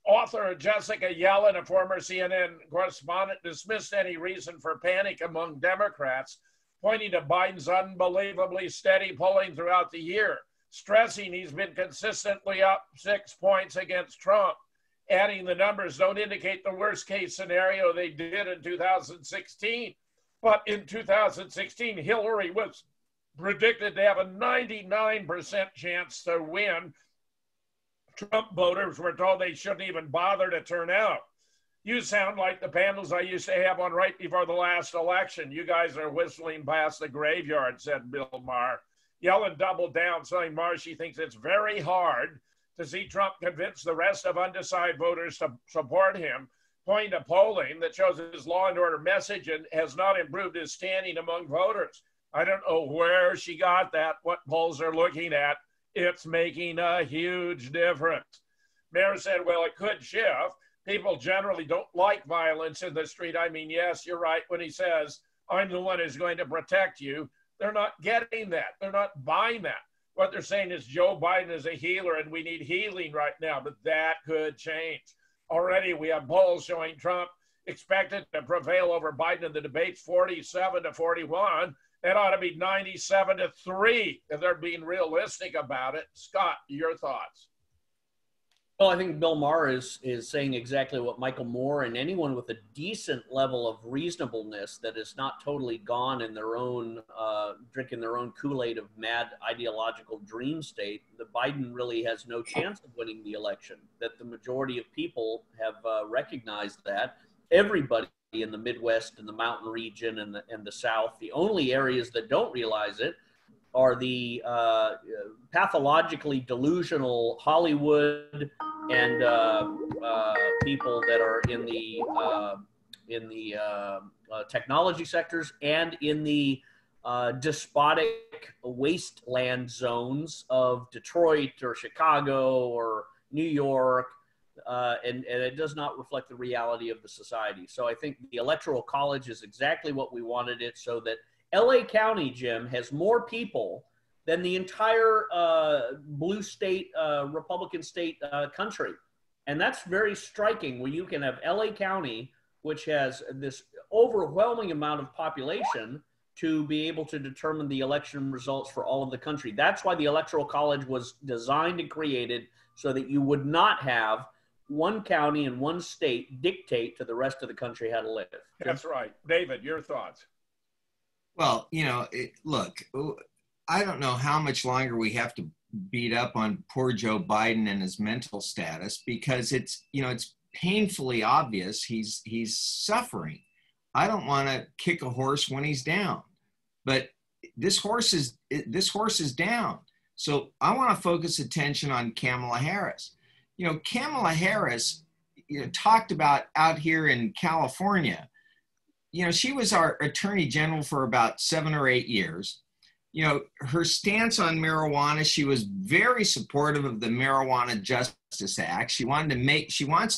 Author Jessica Yellen, a former CNN correspondent, dismissed any reason for panic among Democrats, pointing to Biden's unbelievably steady polling throughout the year, stressing he's been consistently up 6 points against Trump, adding the numbers don't indicate the worst case scenario they did in 2016. But in 2016, Hillary was predicted to have a 99% chance to win. Trump voters were told they shouldn't even bother to turn out. You sound like the panels I used to have on right before the last election. You guys are whistling past the graveyard, said Bill Maher. Yellen doubled down, saying Maher, she thinks it's very hard to see Trump convince the rest of undecided voters to support him, pointing to polling that shows his law and order message and has not improved his standing among voters. I don't know where she got that, what polls are looking at. It's making a huge difference. Mayor said, well, it could shift. People generally don't like violence in the street. I mean, yes, you're right when he says, I'm the one who's going to protect you. They're not getting that. They're not buying that. What they're saying is Joe Biden is a healer and we need healing right now, but that could change. Already we have polls showing Trump expected to prevail over Biden in the debates 47-41. That ought to be 97-3 if they're being realistic about it. Scott, your thoughts? Well, I think Bill Maher is saying exactly what Michael Moore and anyone with a decent level of reasonableness that is not totally gone in their own, drinking their own Kool-Aid of mad ideological dream state, that Biden really has no chance of winning the election, that the majority of people have recognized that. Everybody in the Midwest and the mountain region and the South, the only areas that don't realize it are the pathologically delusional Hollywood and people that are in the technology sectors and in the despotic wasteland zones of Detroit or Chicago or New York, and it does not reflect the reality of the society. So I think the Electoral College is exactly what we wanted it, so that LA County, Jim, has more people than the entire blue state, Republican state country. And that's very striking when you can have LA County, which has this overwhelming amount of population, to be able to determine the election results for all of the country. That's why the Electoral College was designed and created, so that you would not have one county and one state dictate to the rest of the country how to live. That's right. David, your thoughts? Well, look, I don't know how much longer we have to beat up on poor Joe Biden and his mental status, because it's painfully obvious he's suffering. I don't want to kick a horse when he's down, but this horse is down. So I want to focus attention on Kamala Harris. Kamala Harris, talked about out here in California. She was our attorney general for about 7 or 8 years. Her stance on marijuana, she was very supportive of the Marijuana Justice Act. She wants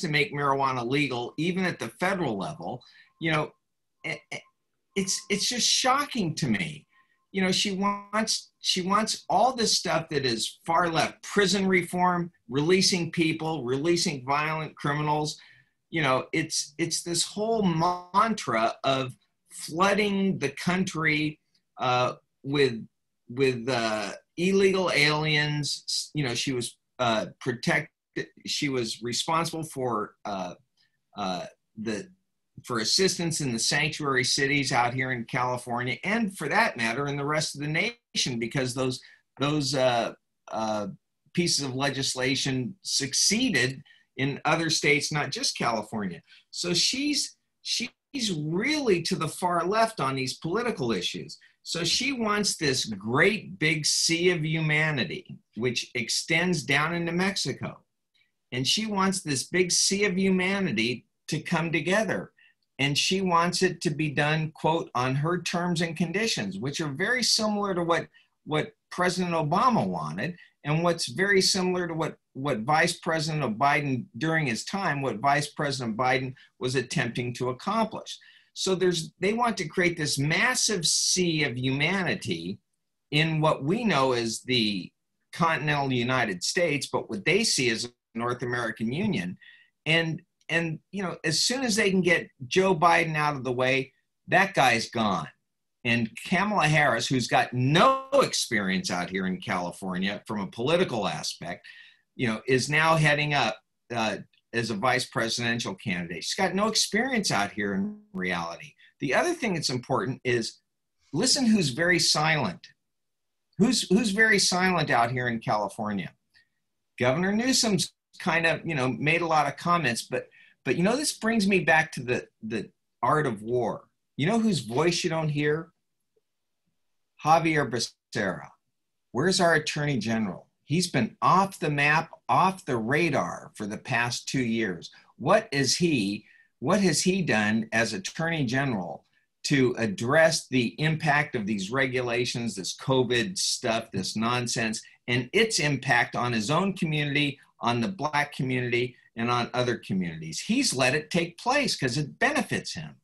to make marijuana legal even at the federal level. It's just shocking to me. She wants all this stuff that is far left: prison reform, releasing people, releasing violent criminals. It's this whole mantra of flooding the country with illegal aliens. She was She was responsible for for assistance in the sanctuary cities out here in California, and for that matter, in the rest of the nation, because those pieces of legislation succeeded in other states, not just California. So she's really to the far left on these political issues. So she wants this great big sea of humanity, which extends down into Mexico. And she wants this big sea of humanity to come together. And she wants it to be done, quote, on her terms and conditions, which are very similar to what President Obama wanted, and what's very similar to what Vice President Biden, during his time, what Vice President Biden was attempting to accomplish. So they want to create this massive sea of humanity in what we know as the continental United States, but what they see as a North American Union. And as soon as they can get Joe Biden out of the way, that guy's gone. And Kamala Harris, who's got no experience out here in California from a political aspect, is now heading up as a vice presidential candidate. She's got no experience out here in reality. The other thing that's important is listen who's very silent. Who's very silent out here in California? Governor Newsom's kind of, made a lot of comments, but this brings me back to the art of war. Whose voice you don't hear? Javier Becerra. Where's our attorney general? He's been off the map, off the radar for the past 2 years. What has he done as attorney general to address the impact of these regulations, this COVID stuff, this nonsense, and its impact on his own community, on the Black community, and on other communities? He's let it take place because it benefits him.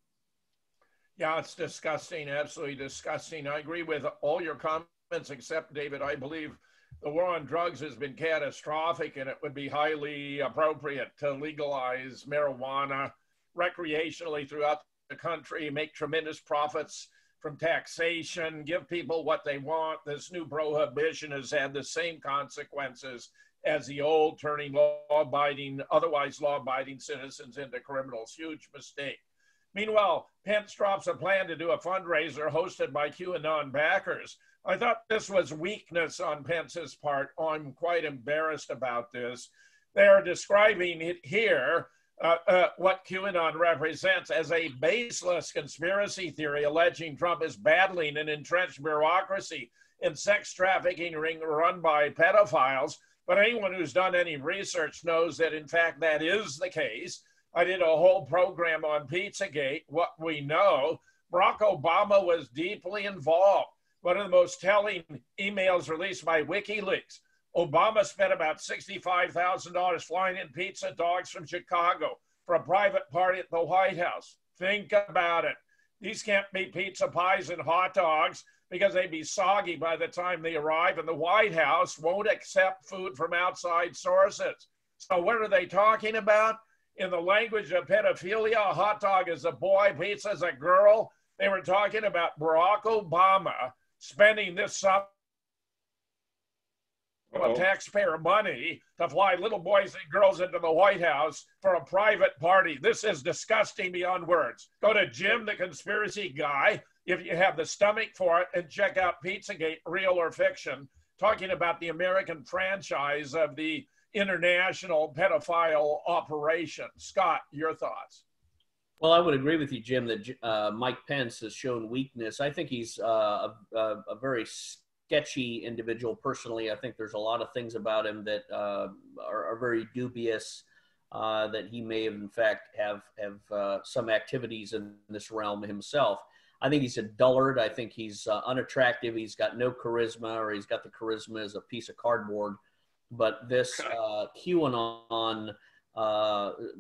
Yeah, it's disgusting, absolutely disgusting. I agree with all your comments, except, David, I believe the war on drugs has been catastrophic, and it would be highly appropriate to legalize marijuana recreationally throughout the country, make tremendous profits from taxation, give people what they want. This new prohibition has had the same consequences as the old, turning otherwise law-abiding citizens into criminals. Huge mistake. Meanwhile, Pence drops a plan to do a fundraiser hosted by QAnon backers. I thought this was weakness on Pence's part. I'm quite embarrassed about this. They are describing it here, what QAnon represents, as a baseless conspiracy theory alleging Trump is battling an entrenched bureaucracy in sex trafficking ring run by pedophiles. But anyone who's done any research knows that, in fact, that is the case. I did a whole program on Pizzagate. What we know, Barack Obama was deeply involved. One of the most telling emails released by WikiLeaks. Obama spent about $65,000 flying in pizza dogs from Chicago for a private party at the White House. Think about it. These can't be pizza pies and hot dogs because they'd be soggy by the time they arrive, and the White House won't accept food from outside sources. So what are they talking about? In the language of pedophilia, a hot dog is a boy, pizza is a girl. They were talking about Barack Obama spending this sum of taxpayer money to fly little boys and girls into the White House for a private party. This is disgusting beyond words. Go to Jim, the conspiracy guy. if you have the stomach for it, and check out Pizzagate, Real or Fiction, talking about the American franchise of the international pedophile operation. Scott, your thoughts? Well, I would agree with you, Jim, that Mike Pence has shown weakness. I think he's a very sketchy individual personally. I think there's a lot of things about him that are very dubious, that he may have, in fact, have some activities in this realm himself. I think he's a dullard. I think he's unattractive. He's got no charisma, or he's got the charisma as a piece of cardboard. But this QAnon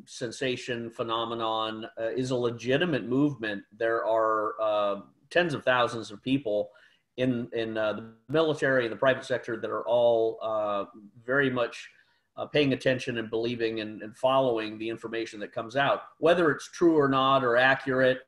sensation phenomenon is a legitimate movement. There are tens of thousands of people in the military and the private sector that are all very much paying attention and believing and following the information that comes out. Whether it's true or not or accurate,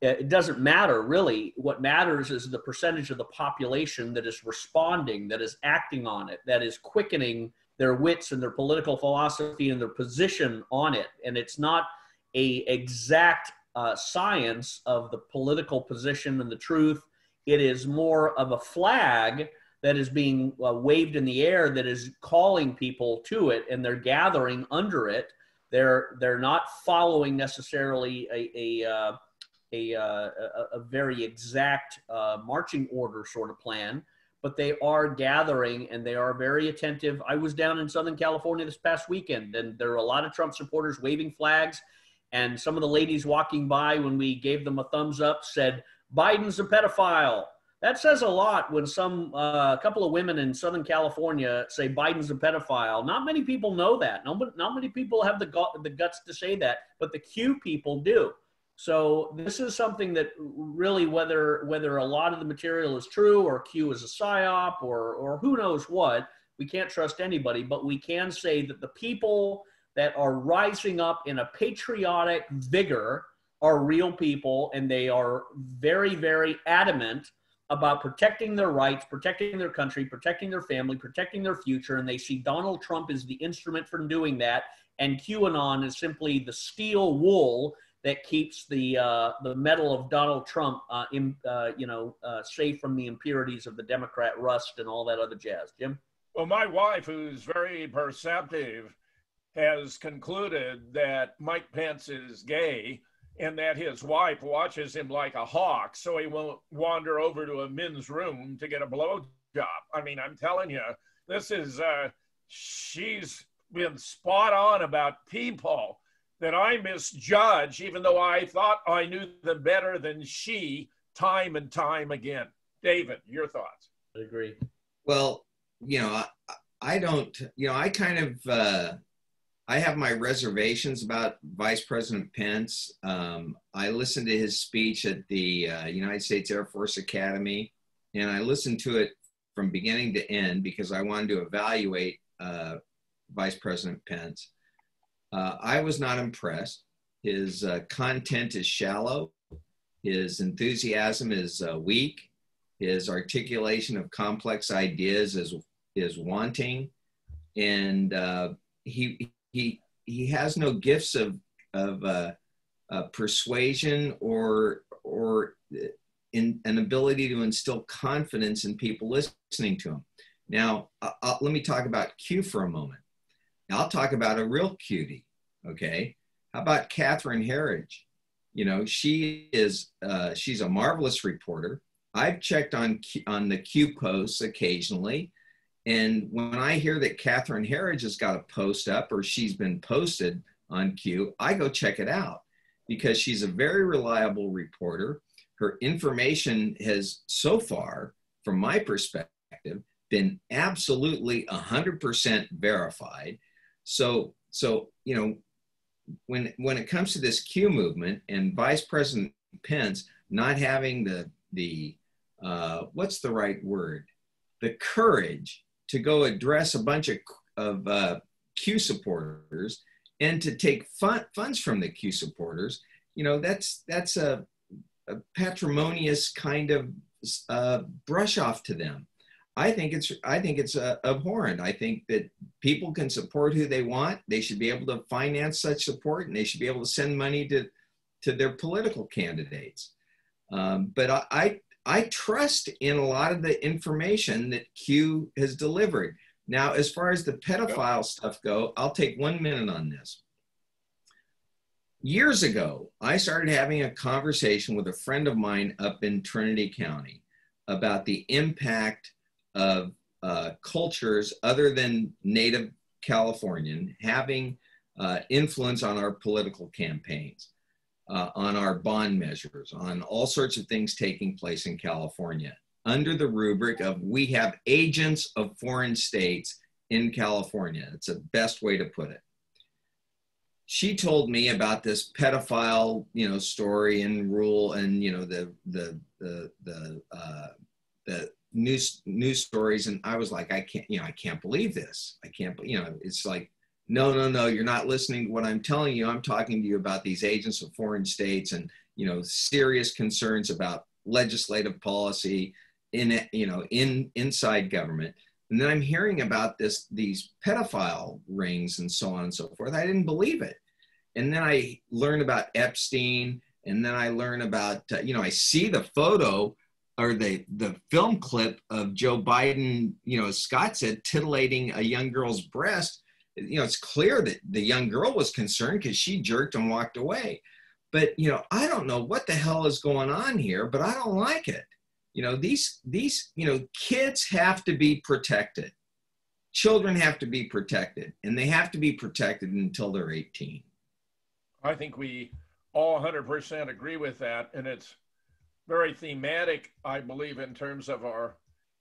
it doesn't matter, really. What matters is the percentage of the population that is responding, that is acting on it, that is quickening their wits and their political philosophy and their position on it. And it's not a exact science of the political position and the truth. It is more of a flag that is being waved in the air that is calling people to it, and they're gathering under it. They're not following necessarily a very exact marching order sort of plan, but they are gathering and they are very attentive. I was down in Southern California this past weekend, and there were a lot of Trump supporters waving flags, and some of the ladies walking by when we gave them a thumbs up said, "Biden's a pedophile." That says a lot when a couple of women in Southern California say Biden's a pedophile. Not many people know that. Not many people have the guts to say that, but the Q people do. So this is something that really, whether a lot of the material is true or Q is a psyop or who knows what, we can't trust anybody, but we can say that the people that are rising up in a patriotic vigor are real people, and they are very, very adamant about protecting their rights, protecting their country, protecting their family, protecting their future, and they see Donald Trump as the instrument for doing that, and QAnon is simply the steel wool that keeps the metal of Donald Trump, safe from the impurities of the Democrat rust and all that other jazz. Jim? Well, my wife, who's very perceptive, has concluded that Mike Pence is gay and that his wife watches him like a hawk so he won't wander over to a men's room to get a blowjob. I mean, I'm telling you, this is, she's been spot on about people that I misjudge, even though I thought I knew them better than she, time and time again. David, your thoughts? I agree. Well, I don't, I kind of, I have my reservations about Vice President Pence. I listened to his speech at the United States Air Force Academy, and I listened to it from beginning to end because I wanted to evaluate Vice President Pence. I was not impressed. His content is shallow. His enthusiasm is weak. His articulation of complex ideas is wanting. And he has no gifts of persuasion or in an ability to instill confidence in people listening to him. Now, let me talk about Q for a moment. I'll talk about a real cutie, okay? How about Catherine Herridge? She's a marvelous reporter. I've checked on the Q posts occasionally, and when I hear that Catherine Herridge has got a post up or she's been posted on Q, I go check it out because she's a very reliable reporter. Her information has so far, from my perspective, been absolutely 100% verified. So when it comes to this Q movement and Vice President Pence not having the what's the right word? The courage to go address a bunch of Q supporters and to take funds from the Q supporters, that's a patrimonious kind of brush off to them. I think it's abhorrent. I think that people can support who they want. They should be able to finance such support, and they should be able to send money to their political candidates. But I trust in a lot of the information that Q has delivered. Now, as far as the pedophile stuff go, I'll take 1 minute on this. Years ago, I started having a conversation with a friend of mine up in Trinity County about the impact of cultures other than Native Californian having influence on our political campaigns, on our bond measures, on all sorts of things taking place in California, under the rubric of we have agents of foreign states in California. It's the best way to put it. She told me about this pedophile, story and rule, and the news stories, and I was like, I can't believe this. I can't, it's like, no, you're not listening to what I'm telling you. I'm talking to you about these agents of foreign states and, serious concerns about legislative policy inside government. And then I'm hearing about these pedophile rings and so on and so forth. I didn't believe it. And then I learn about Epstein, and then I learn about, I see the photo or the film clip of Joe Biden, as Scott said, titillating a young girl's breast. It's clear that the young girl was concerned because she jerked and walked away. But, I don't know what the hell is going on here, but I don't like it. These kids have to be protected. Children have to be protected, and they have to be protected until they're 18. I think we all 100% agree with that. And it's very thematic, I believe, in terms of our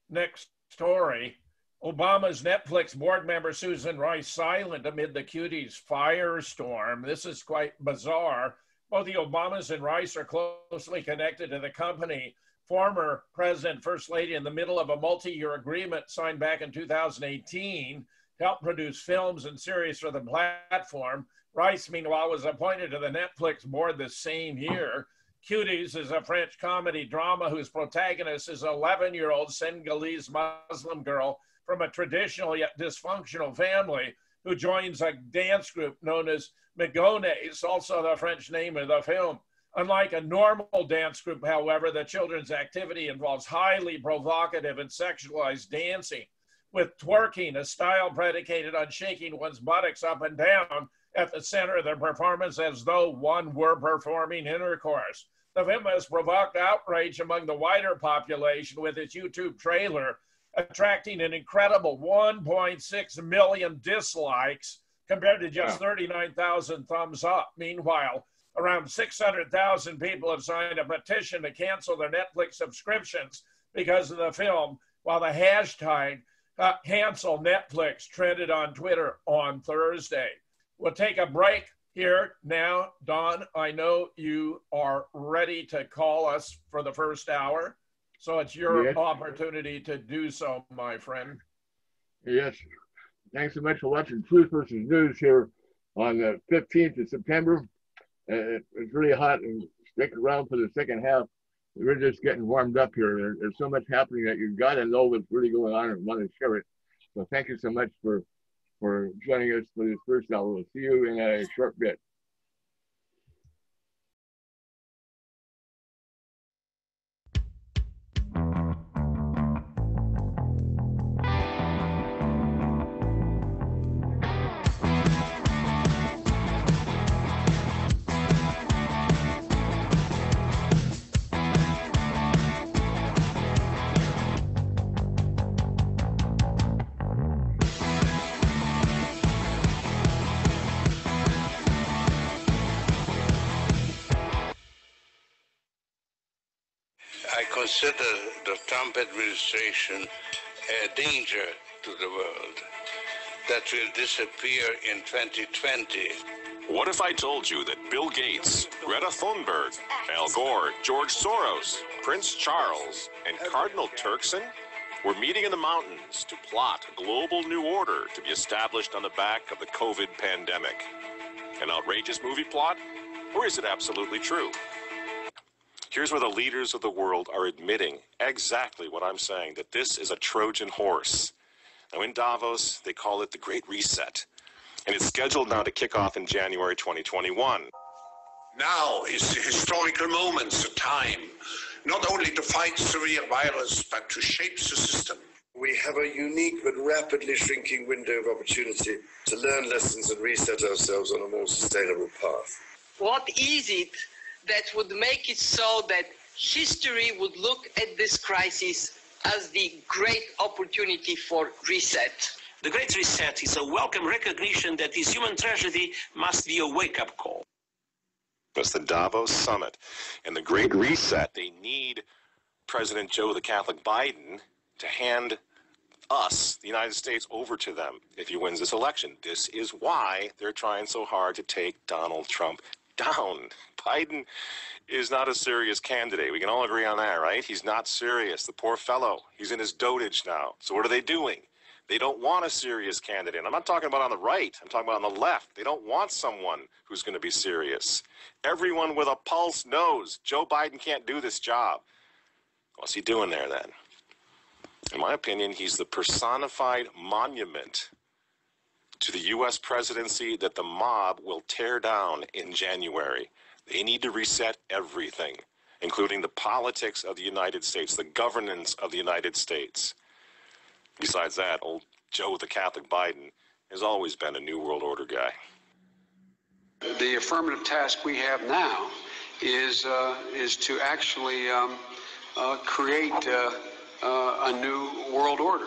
next story. Obama's Netflix board member Susan Rice silent amid the Cuties firestorm. This is quite bizarre. Both the Obamas and Rice are closely connected to the company. Former President, First Lady, in the middle of a multi-year agreement signed back in 2018 to help produce films and series for the platform. Rice, meanwhile, was appointed to the Netflix board the same year. Cuties is a French comedy drama whose protagonist is an 11-year-old Senegalese Muslim girl from a traditional yet dysfunctional family who joins a dance group known as Migones, also the French name of the film. Unlike a normal dance group, however, the children's activity involves highly provocative and sexualized dancing, with twerking, a style predicated on shaking one's buttocks up and down at the center of the performance as though one were performing intercourse. The film has provoked outrage among the wider population with its YouTube trailer, attracting an incredible 1.6 million dislikes compared to just 39,000 thumbs up. Meanwhile, around 600,000 people have signed a petition to cancel their Netflix subscriptions because of the film, while the hashtag cancel Netflix trended on Twitter on Thursday. We'll take a break here now. Don, I know you are ready to call us for the first hour, so it's your opportunity to do so, my friend. Yes. Thanks so much for watching Truth versus News here on the 15th of September. It's really hot, and stick around for the second half. We're just getting warmed up here. There's so much happening that you've got to know what's really going on and want to share it. So thank you so much for joining us for this first hour. We'll see you in a short bit. I consider the Trump administration a danger to the world that will disappear in 2020. What if I told you that Bill Gates, Greta Thunberg, Al Gore, George Soros, Prince Charles, and Cardinal Turkson were meeting in the mountains to plot a global new order to be established on the back of the COVID pandemic? An outrageous movie plot? Or is it absolutely true? Here's where the leaders of the world are admitting exactly what I'm saying, that this is a Trojan horse. Now in Davos, they call it the Great Reset, and it's scheduled now to kick off in January 2021. Now is the historical moment, the time, not only to fight severe virus, but to shape the system. We have a unique but rapidly shrinking window of opportunity to learn lessons and reset ourselves on a more sustainable path. What is it that would make it so that history would look at this crisis as the great opportunity for reset? The Great Reset is a welcome recognition that this human tragedy must be a wake-up call. It's the Davos Summit and the Great Reset. They need President Joe the Catholic Biden to hand us, the United States, over to them if he wins this election. This is why they're trying so hard to take Donald Trump down. Biden is not a serious candidate. We can all agree on that, right? He's not serious. The poor fellow. He's in his dotage now. So what are they doing? They don't want a serious candidate. I'm not talking about on the right. I'm talking about on the left. They don't want someone who's going to be serious. Everyone with a pulse knows Joe Biden can't do this job. What's he doing there then? In my opinion, he's the personified monument to the U.S. presidency that the mob will tear down in January. They need to reset everything, including the politics of the United States, the governance of the United States. Besides that, old Joe the Catholic Biden has always been a New World Order guy. The affirmative task we have now is to actually create a new world order.